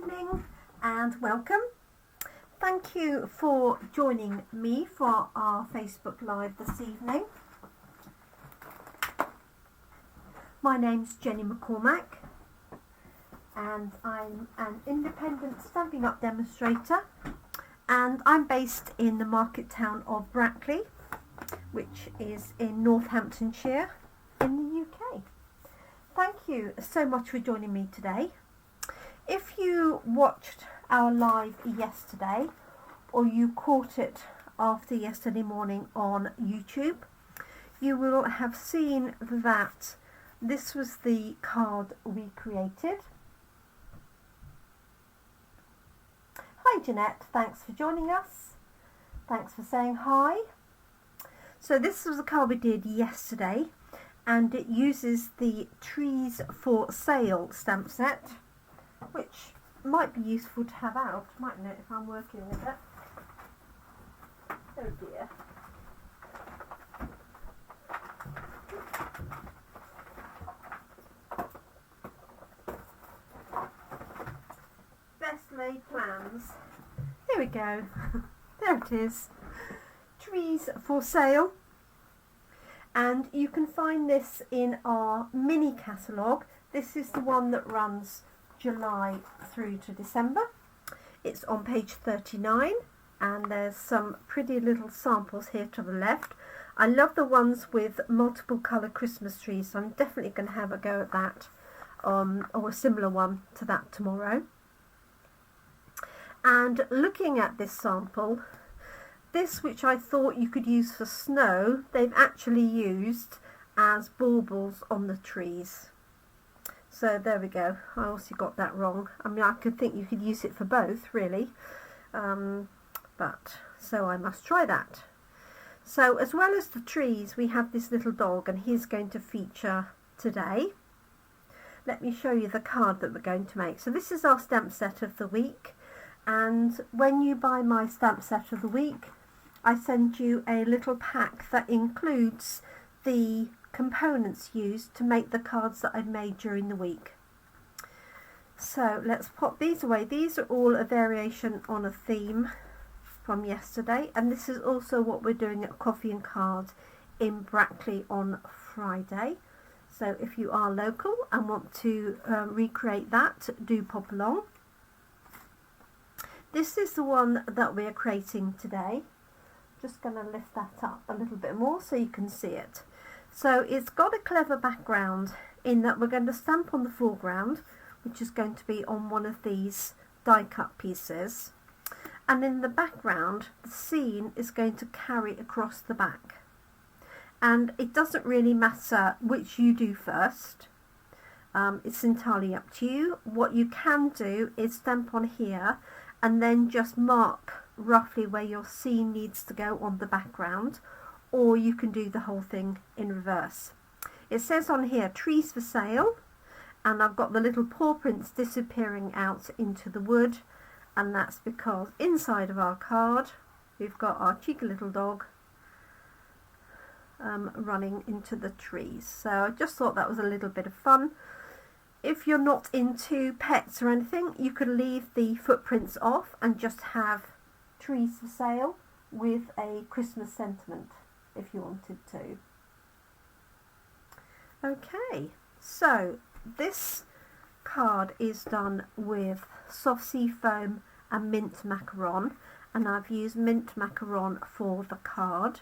evening and welcome. Thank you for joining me for our Facebook Live this evening. My name's Jenny McCormack and I'm an independent Stampin' Up demonstrator, and I'm based in the market town of Brackley, which is in Northamptonshire in the UK. Thank you so much for joining me today. If you watched our live yesterday, or you caught it after yesterday morning on YouTube, you will have seen that this was the card we created. Hi Jeanette, thanks for joining us. Thanks for saying hi. So this was the card we did yesterday, and it uses the Trees for Sale stamp set, which might be useful to have out, mightn't it, if I'm working with it. Oh dear. Best laid plans. Here we go. There it is. Trees for Sale. And you can find this in our mini catalogue. This is the one that runs July through to December. It's on page 39, and there's some pretty little samples here to the left. I love the ones with multiple colour Christmas trees, so I'm definitely going to have a go at that, or a similar one to that tomorrow. And looking at this sample, this, which I thought you could use for snow, they've actually used as baubles on the trees. So there we go. I also got that wrong. I mean, I could think you could use it for both, really. But so I must try that. So as well as the trees, we have this little dog, and he's going to feature today. Let me show you the card that we're going to make. So this is our stamp set of the week. And when you buy my stamp set of the week, I send you a little pack that includes the components used to make the cards that I've made during the week. So let's pop these away. These are all a variation on a theme from yesterday, and this is also what we're doing at Coffee and Cards in Brackley on Friday. So if you are local and want to recreate that, do pop along. This is the one that we're creating today. Just going to lift that up a little bit more so you can see it. So it's got a clever background in that we're going to stamp on the foreground, which is going to be on one of these die cut pieces, and in the background the scene is going to carry across the back, and it doesn't really matter which you do first. It's entirely up to you. What you can do is stamp on here and then just mark roughly where your scene needs to go on the background, or you can do the whole thing in reverse. It says on here Trees for Sale, and I've got the little paw prints disappearing out into the wood, and that's because inside of our card we've got our cheeky little dog running into the trees. So I just thought that was a little bit of fun. If you're not into pets or anything, you could leave the footprints off and just have Trees for Sale with a Christmas sentiment if you wanted to. Okay, so this card is done with soft sea foam and mint macaron, and I've used mint macaron for the card.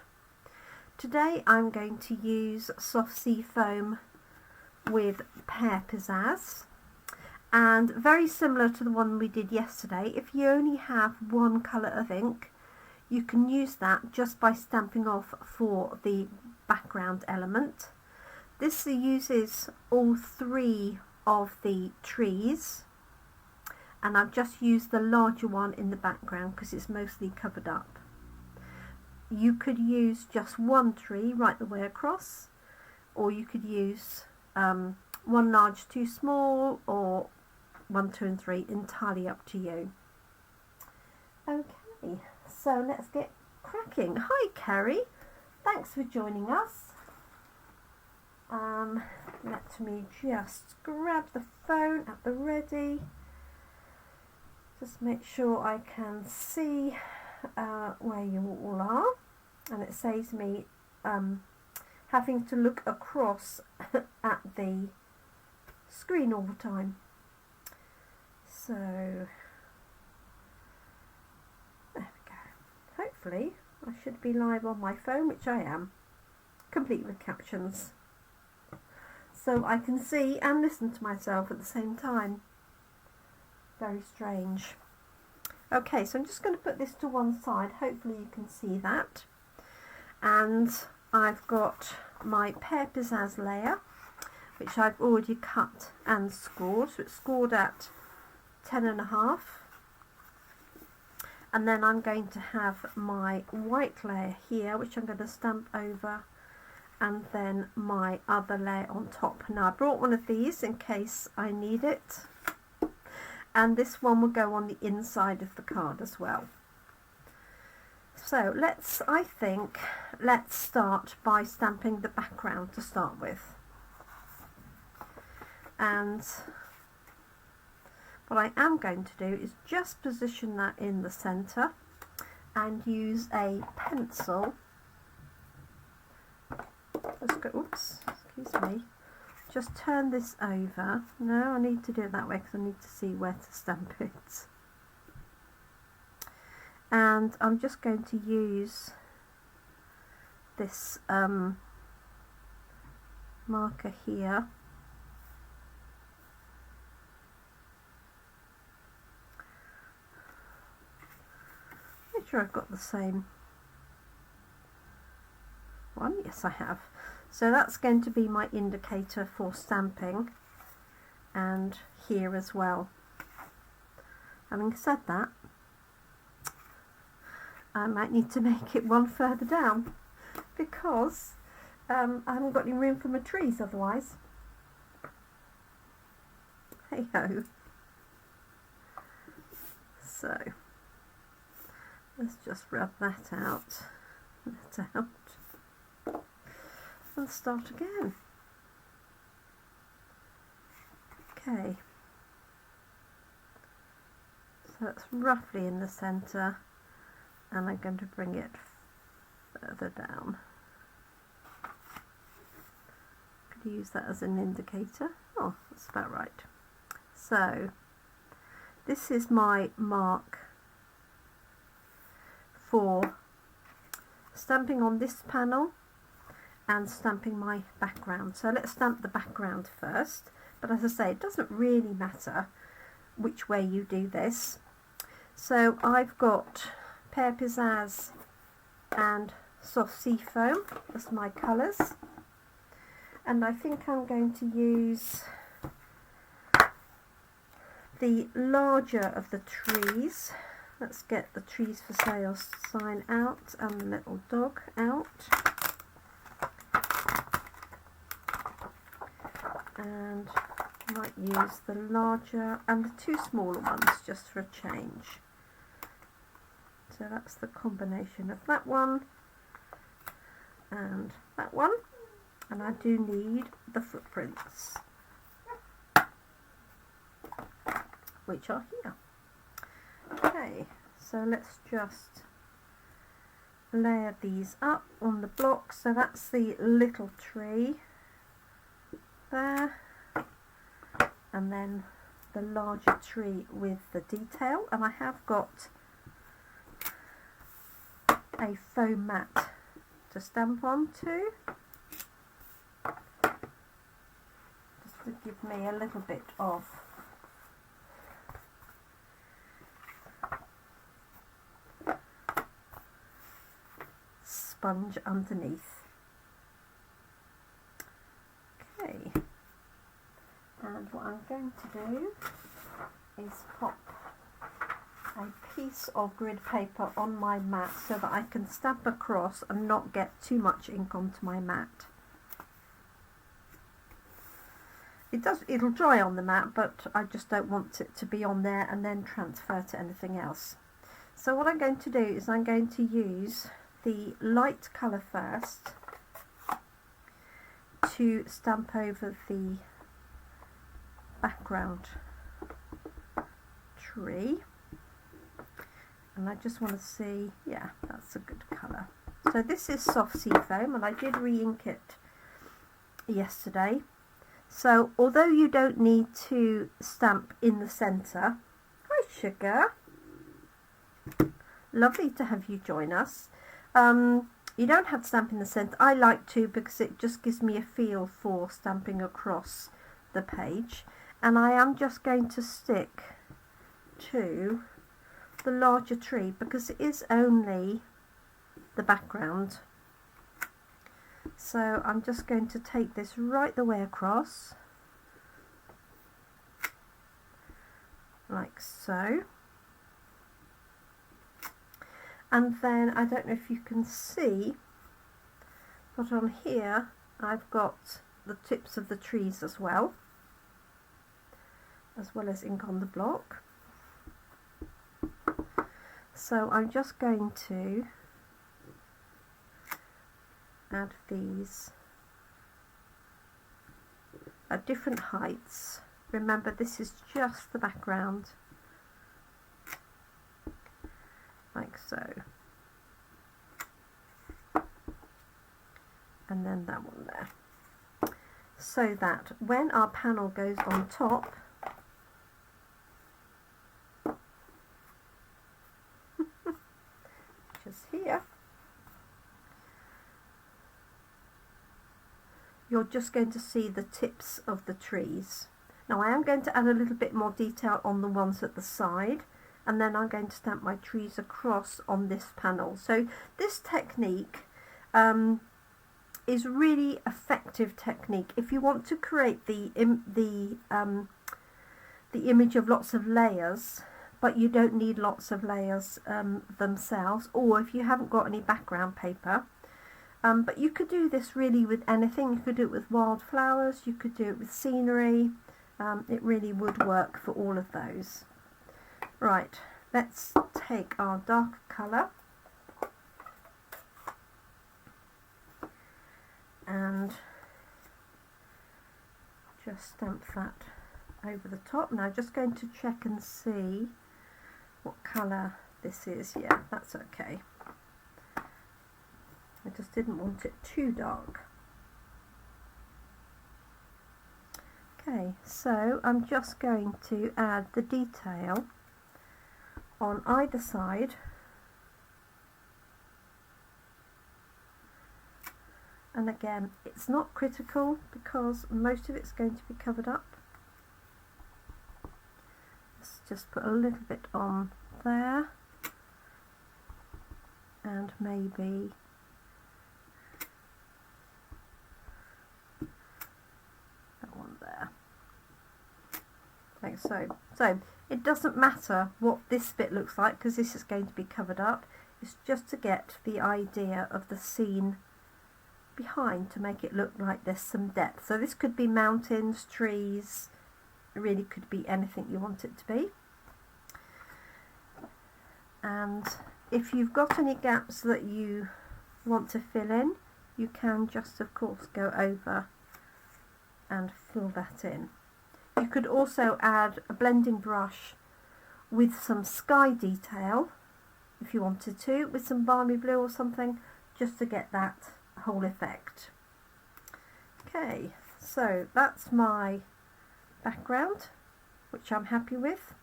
Today I'm going to use soft sea foam with pear Pizzazz, and very similar to the one we did yesterday, if you only have one colour of ink, you can use that just by stamping off for the background element. This uses all three of the trees, and I've just used the larger one in the background because it's mostly covered up. You could use just one tree right the way across, or you could use one large, two small, or 1, 2 and 3, entirely up to you. Okay, so let's get cracking. Hi Kerry, thanks for joining us. Let me just grab the phone at the ready. Just make sure I can see where you all are, and it saves me having to look across at the screen all the time. So there we go. Hopefully I should be live on my phone, which I am, complete with captions, so I can see and listen to myself at the same time. Very strange. Okay, so I'm just going to put this to one side. Hopefully you can see that. And I've got my Pear Pizzazz layer, which I've already cut and scored. So it's scored at 10.5. And then I'm going to have my white layer here, which I'm going to stamp over, and then my other layer on top. Now I brought one of these in case I need it. And this one will go on the inside of the card as well. So let's start by stamping the background to start with. And what I am going to do is just position that in the centre and use a pencil. Let's go, oops, excuse me. Just turn this over. No, I need to do it that way because I need to see where to stamp it. And I'm just going to use this marker here. Make sure I've got the same one. Yes, I have. So that's going to be my indicator for stamping, and here as well. Having said that, I might need to make it one further down because I haven't got any room for my trees otherwise. Hey ho. So let's just rub that out, and start again. Okay, so it's roughly in the centre, and I'm going to bring it further down. Could use that as an indicator. Oh, that's about right. So this is my mark for stamping on this panel and stamping my background. So let's stamp the background first, but as I say, it doesn't really matter which way you do this. So I've got Pear Pizzazz and Soft Sea Foam as my colours, and I think I'm going to use the larger of the trees. Let's get the trees for sale sign out and the little dog out. And I might use the larger and the two smaller ones just for a change. So that's the combination of that one and that one, and I do need the footprints, which are here. Okay, so let's just layer these up on the block. So that's the little tree there, and then the larger tree with the detail, and I have got a foam mat to stamp onto, just to give me a little bit of sponge underneath. Okay, and what I'm going to do is pop a piece of grid paper on my mat so that I can stamp across and not get too much ink onto my mat. It'll dry on the mat, but I just don't want it to be on there and then transfer to anything else. So what I'm going to do is I'm going to use the light colour first to stamp over the background tree. And I just want to see, yeah, that's a good colour. So this is soft sea foam, and I did re-ink it yesterday. So although you don't need to stamp in the centre, hi Sugar, lovely to have you join us. You don't have to stamp in the centre. I like to because it just gives me a feel for stamping across the page. And I am just going to stick to the larger tree because it is only the background. So I'm just going to take this right the way across, like so. And then I don't know if you can see, but on here I've got the tips of the trees as well as ink on the block. So I'm just going to add these at different heights. Remember, this is just the background, like so, and then that one there, so that when our panel goes on top, just here, you're just going to see the tips of the trees. Now I am going to add a little bit more detail on the ones at the side, and then I'm going to stamp my trees across on this panel. So this technique is really effective technique if you want to create the image of lots of layers, but you don't need lots of layers themselves, or if you haven't got any background paper. But you could do this really with anything. You could do it with wildflowers, you could do it with scenery. It really would work for all of those. Right, let's take our darker colour and just stamp that over the top. Now just going to check and see what colour this is. Yeah, that's okay. I just didn't want it too dark. Okay, so I'm just going to add the detail on either side, and again it's not critical because most of it's going to be covered up. Let's just put a little bit on there, and maybe that one there, like so. So it doesn't matter what this bit looks like because this is going to be covered up. It's just to get the idea of the scene behind, to make it look like there's some depth. So this could be mountains, trees, it really could be anything you want it to be. And if you've got any gaps that you want to fill in, you can just of course go over and fill that in. You could also add a blending brush with some sky detail if you wanted to, with some balmy blue or something, just to get that whole effect. Okay, so that's my background, which I'm happy with.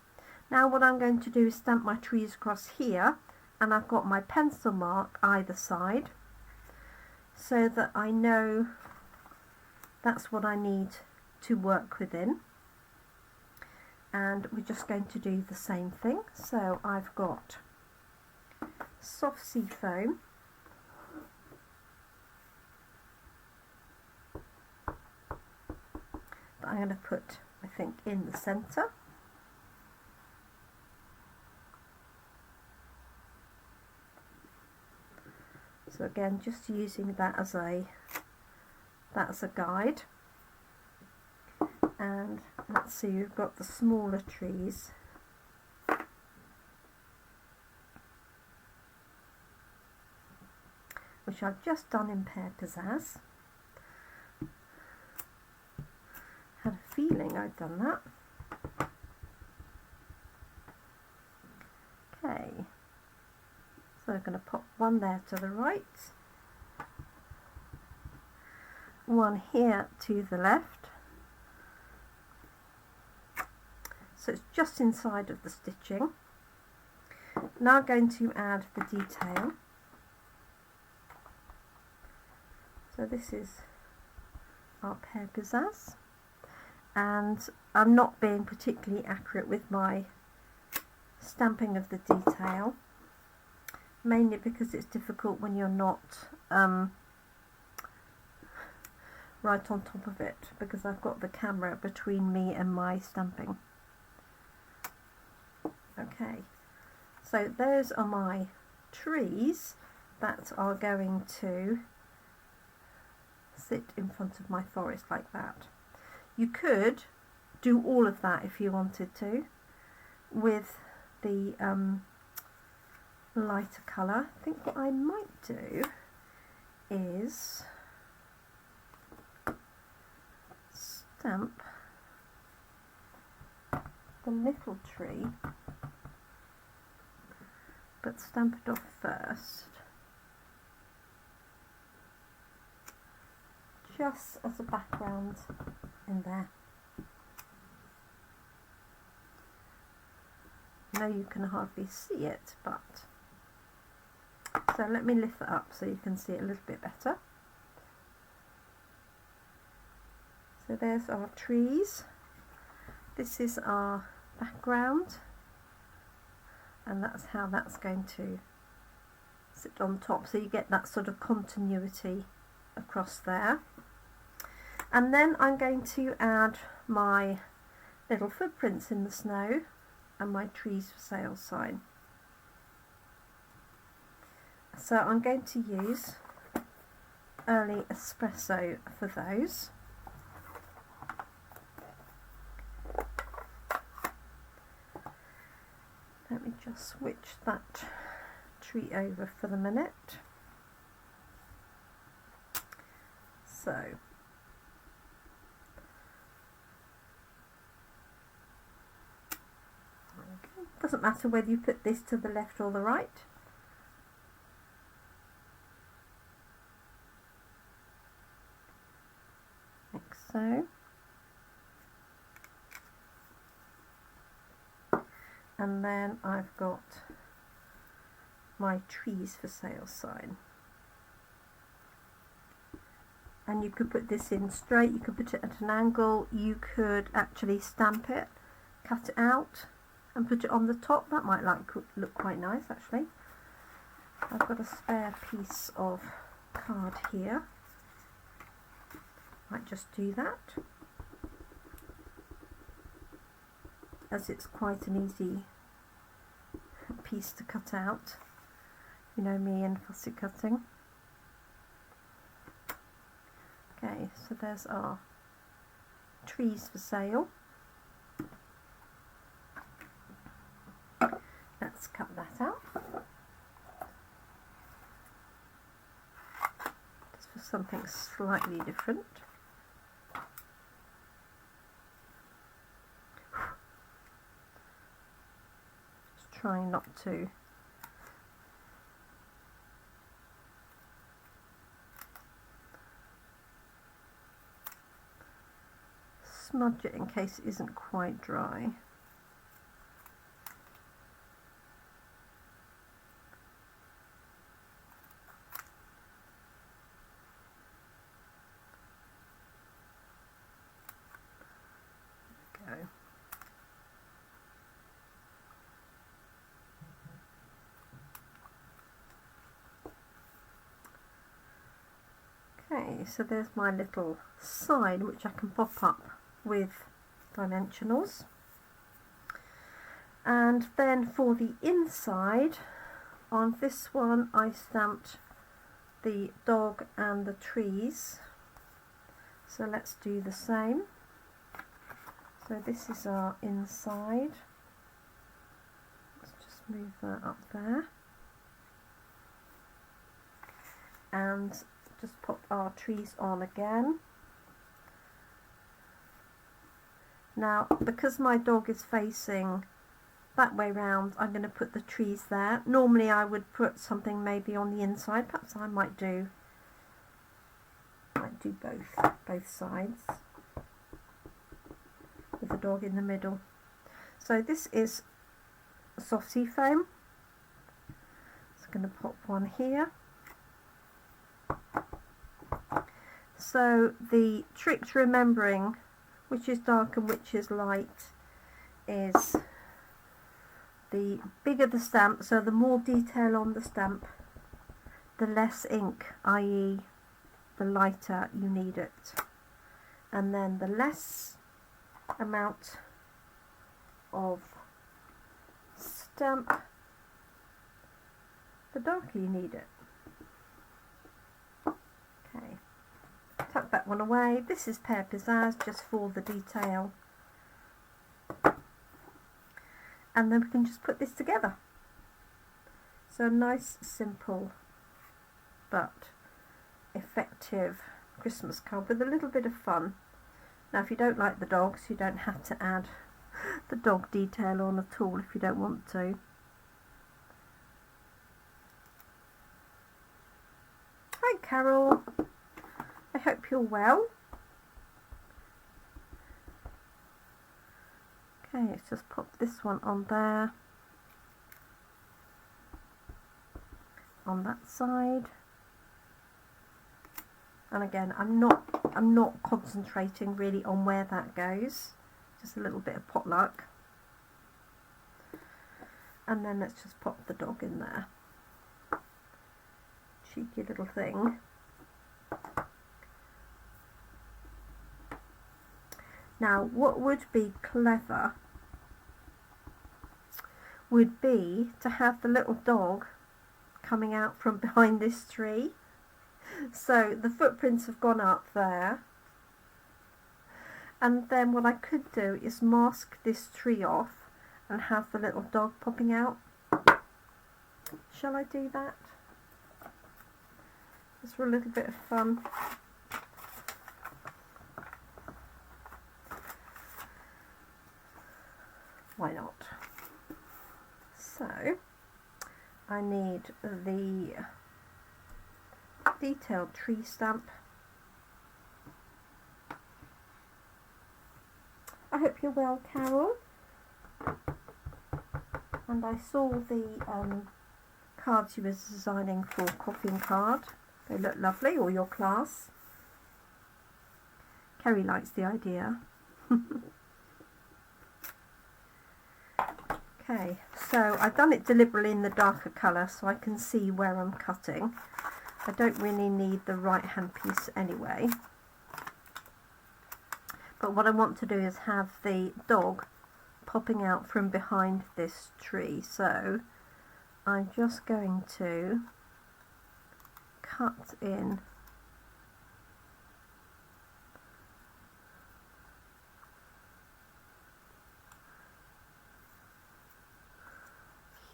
Now what I'm going to do is stamp my trees across here, and I've got my pencil mark either side so that I know that's what I need to work within. And we're just going to do the same thing. So I've got soft sea foam, that I'm going to put, I think, in the centre. So again, just using that as a guide. And let's see, we've got the smaller trees. Which I've just done in Pizzazz. Had a feeling I'd done that. Okay, I'm going to pop one there to the right, one here to the left, so it's just inside of the stitching. Now I'm going to add the detail. So this is our pear Pizzazz, and I'm not being particularly accurate with my stamping of the detail, mainly because it's difficult when you're not right on top of it, because I've got the camera between me and my stamping. Okay, so those are my trees that are going to sit in front of my forest like that. You could do all of that if you wanted to with the lighter colour. I think what I might do is stamp the little tree, but stamp it off first, just as a background in there. Now you can hardly see it, but so let me lift it up so you can see it a little bit better. So there's our trees, this is our background, and that's how that's going to sit on top, so you get that sort of continuity across there. And then I'm going to add my little footprints in the snow and my trees for sale sign. So I'm going to use Early Espresso for those. Let me just switch that tree over for the minute. So okay. Doesn't matter whether you put this to the left or the right. Like so. And then I've got my trees for sale sign. And you could put this in straight, you could put it at an angle, you could actually stamp it, cut it out and put it on the top. That might look quite nice actually. I've got a spare piece of card here. Might just do that, as it's quite an easy piece to cut out. You know me and fussy cutting. Okay, so there's our trees for sale. Let's cut that out. Just for something slightly different. Just trying not to smudge it in case it isn't quite dry. There we go. Okay, so there's my little sign which I can pop up with dimensionals. And then for the inside, on this one I stamped the dog and the trees, so let's do the same. So this is our inside. Let's just move that up there and just put our trees on again. Now, because my dog is facing that way round I'm going to put the trees there. Normally I would put something maybe on the inside, perhaps I might do both sides with the dog in the middle. So this is soft sea foam. So I'm going to pop one here. So the trick to remembering which is dark and which is light is the bigger the stamp, so the more detail on the stamp, the less ink, i.e. the lighter you need it, and then the less amount of stamp, the darker you need it. Okay, tuck that one away. This is Pear Pizzazz, just for the detail, and then we can just put this together. So a nice, simple but effective Christmas card with a little bit of fun. Now if you don't like the dogs, you don't have to add the dog detail on at all if you don't want to. Hi Carol, I hope you're well. Okay, let's just pop this one on there, on that side. And again, I'm not concentrating really on where that goes, just a little bit of potluck. And then let's just pop the dog in there. Cheeky little thing. Now, what would be clever would be to have the little dog coming out from behind this tree. So the footprints have gone up there, and then what I could do is mask this tree off and have the little dog popping out. Shall I do that? Just for a little bit of fun. Why not? So I need the detailed tree stamp. I hope you're well, Carol. And I saw the cards you were designing for Coffee and Card. They look lovely, or your class. Kerry likes the idea. Okay, so I've done it deliberately in the darker colour so I can see where I'm cutting. I don't really need the right hand piece anyway. But what I want to do is have the dog popping out from behind this tree. So I'm just going to cut in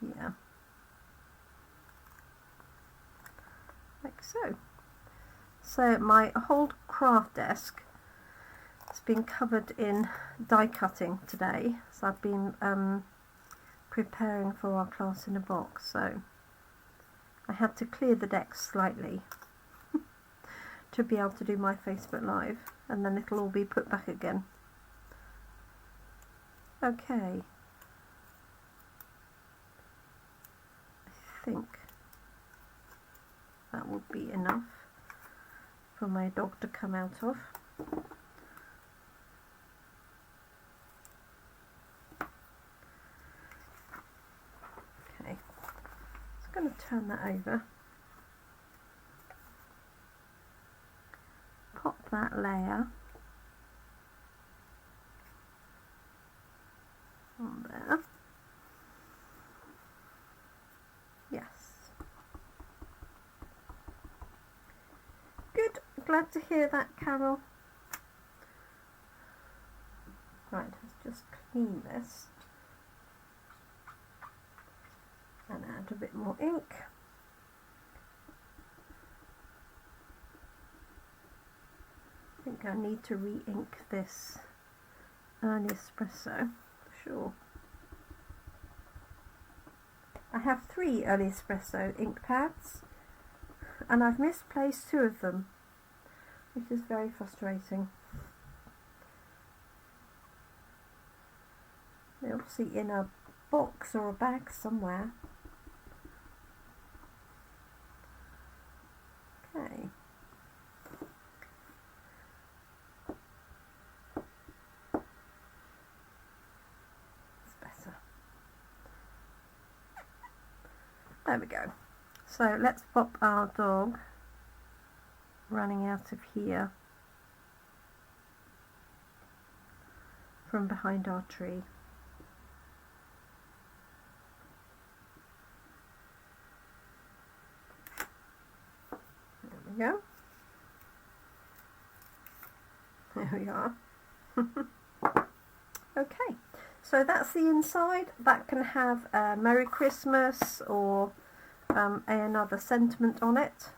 here, like so. So my whole craft desk has been covered in die cutting today, so I've been preparing for our class in a box, so I had to clear the deck slightly to be able to do my Facebook Live, and then it'll all be put back again. Okay, I think that will be enough for my dog to come out of. Okay, just going to turn that over, pop that layer on there. Yes. Good, glad to hear that, Carol. Right, let's just clean this and add a bit more ink. I think I need to re-ink this Early Espresso for sure. I have 3 Early Espresso ink pads and I've misplaced 2 of them, which is very frustrating. They're obviously in a box or a bag somewhere. Okay. That's better. There we go. So let's pop our dog running out of here from behind our tree. There we go. There we are. Okay, so that's the inside. That can have a Merry Christmas or another sentiment on it.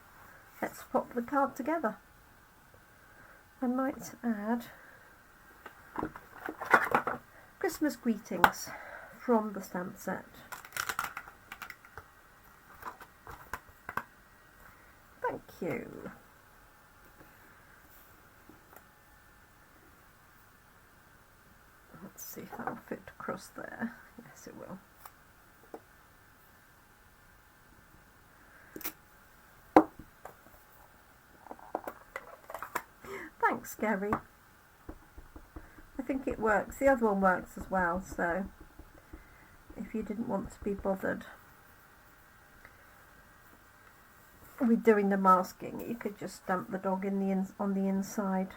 Let's pop the card together. I might add Christmas greetings from the stamp set. Thank you. Let's see if that will fit across there. Yes, it will. Thanks, Gary. I think it works. The other one works as well, so if you didn't want to be bothered with doing the masking, you could just stamp the dog in on the inside.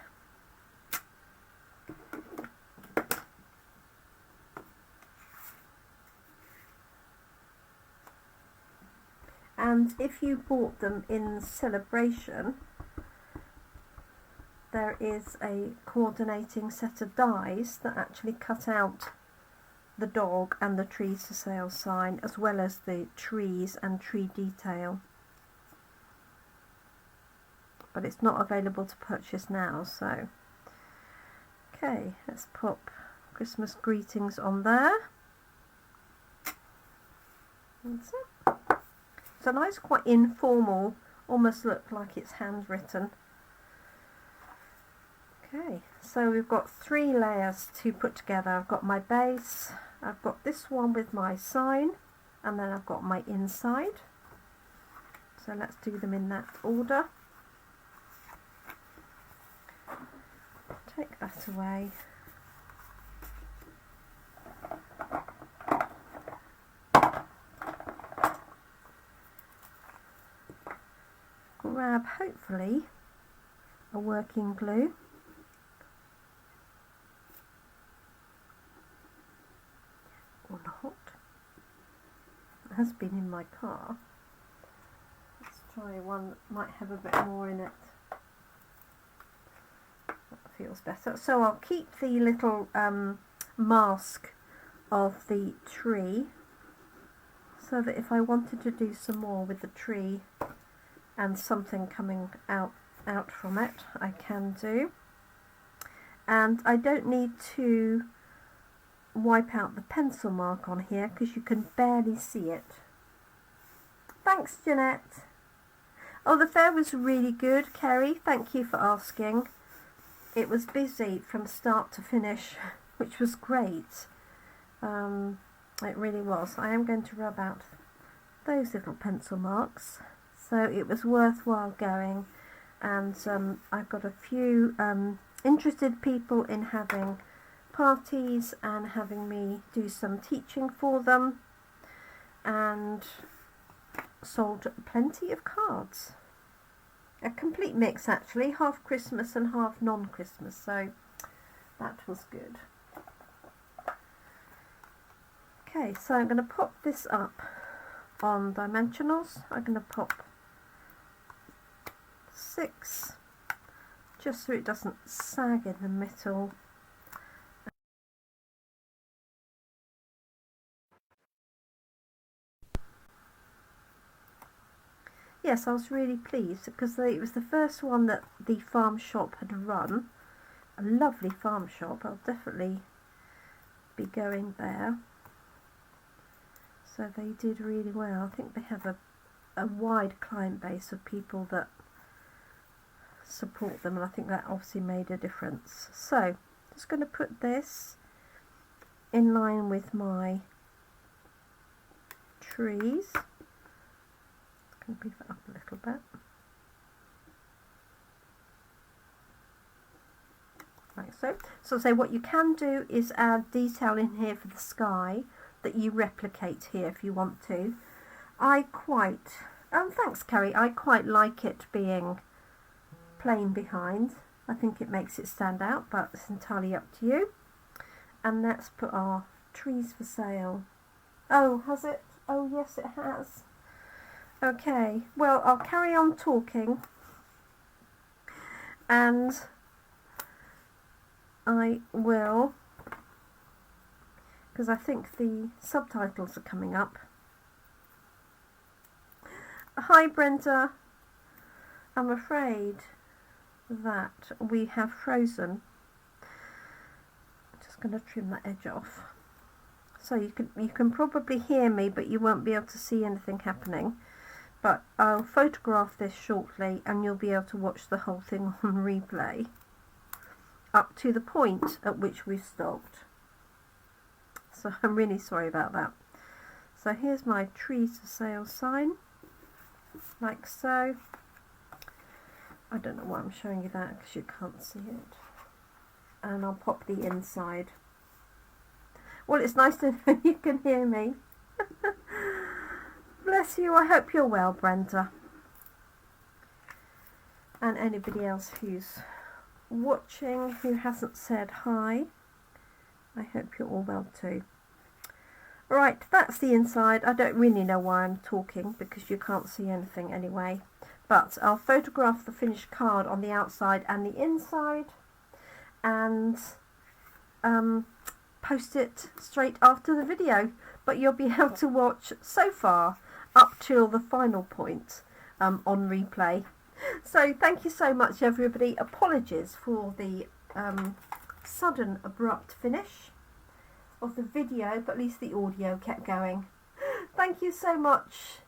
And if you bought them in celebration, there is a coordinating set of dies that actually cut out the dog and the trees for sale sign, as well as the trees and tree detail. But it's not available to purchase now, so okay, let's pop Christmas greetings on there. That's it. It's a nice, quite informal, almost look like it's handwritten. Okay, so we've got 3 layers to put together. I've got my base, I've got this one with my sign, and then I've got my inside. So let's do them in that order. Take that away. Grab, hopefully, a working glue. Or not. It has been in my car. Let's try one that might have a bit more in it. That feels better. So I'll keep the little mask of the tree, so that if I wanted to do some more with the tree and something coming out from it, I can do. And I don't need to wipe out the pencil mark on here because you can barely see it. Thanks, Jeanette. Oh, the fair was really good, Kerry. Thank you for asking. It was busy from start to finish, which was great. It really was. I am going to rub out those little pencil marks. So it was worthwhile going, and I've got a few interested people in having parties and having me do some teaching for them, and sold plenty of cards. A complete mix, actually, half Christmas and half non-Christmas, so that was good. Okay, so I'm going to pop this up on dimensionals. I'm going to pop 6, just so it doesn't sag in the middle. Yes, I was really pleased because it was the first one that the farm shop had run. A lovely farm shop. I'll definitely be going there. So they did really well. I think they have a wide client base of people that support them, and I think that obviously made a difference. So just going to put this in line with my trees. Can beef it up a little bit. Like so. So say what you can do is add detail in here for the sky that you replicate here if you want to. Thanks Kerry, I quite like it being plain behind. I think it makes it stand out, but it's entirely up to you. And let's put our trees for sale. Oh, has it? Oh yes, it has. Okay, well, I'll carry on talking, and I will, because I think the subtitles are coming up. Hi Brenda, I'm afraid that we have frozen. I'm just going to trim that edge off. So you can probably hear me, but you won't be able to see anything happening. But I'll photograph this shortly and you'll be able to watch the whole thing on replay up to the point at which we've stopped. So I'm really sorry about that. So here's my trees for sale sign, like so. I don't know why I'm showing you that because you can't see it. And I'll pop the inside. Well, it's nice to know you can hear me. Bless you, I hope you're well, Brenda. And anybody else who's watching who hasn't said hi, I hope you're all well too. Right, that's the inside. I don't really know why I'm talking because you can't see anything anyway. But I'll photograph the finished card on the outside and the inside and post it straight after the video. But you'll be able to watch so far up till the final point on replay. So thank you so much everybody. Apologies for the sudden abrupt finish of the video, but at least the audio kept going. Thank you so much.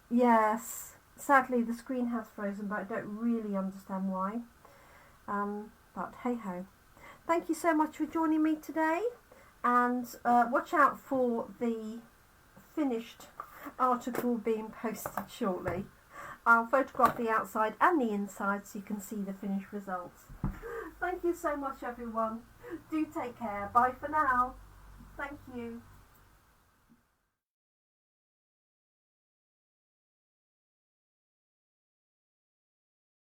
Yes, sadly the screen has frozen, but I don't really understand why. But hey ho. Thank you so much for joining me today, and watch out for the finished article being posted shortly. I'll photograph the outside and the inside so you can see the finished results. Thank you so much everyone. Do take care. Bye for now. Thank you.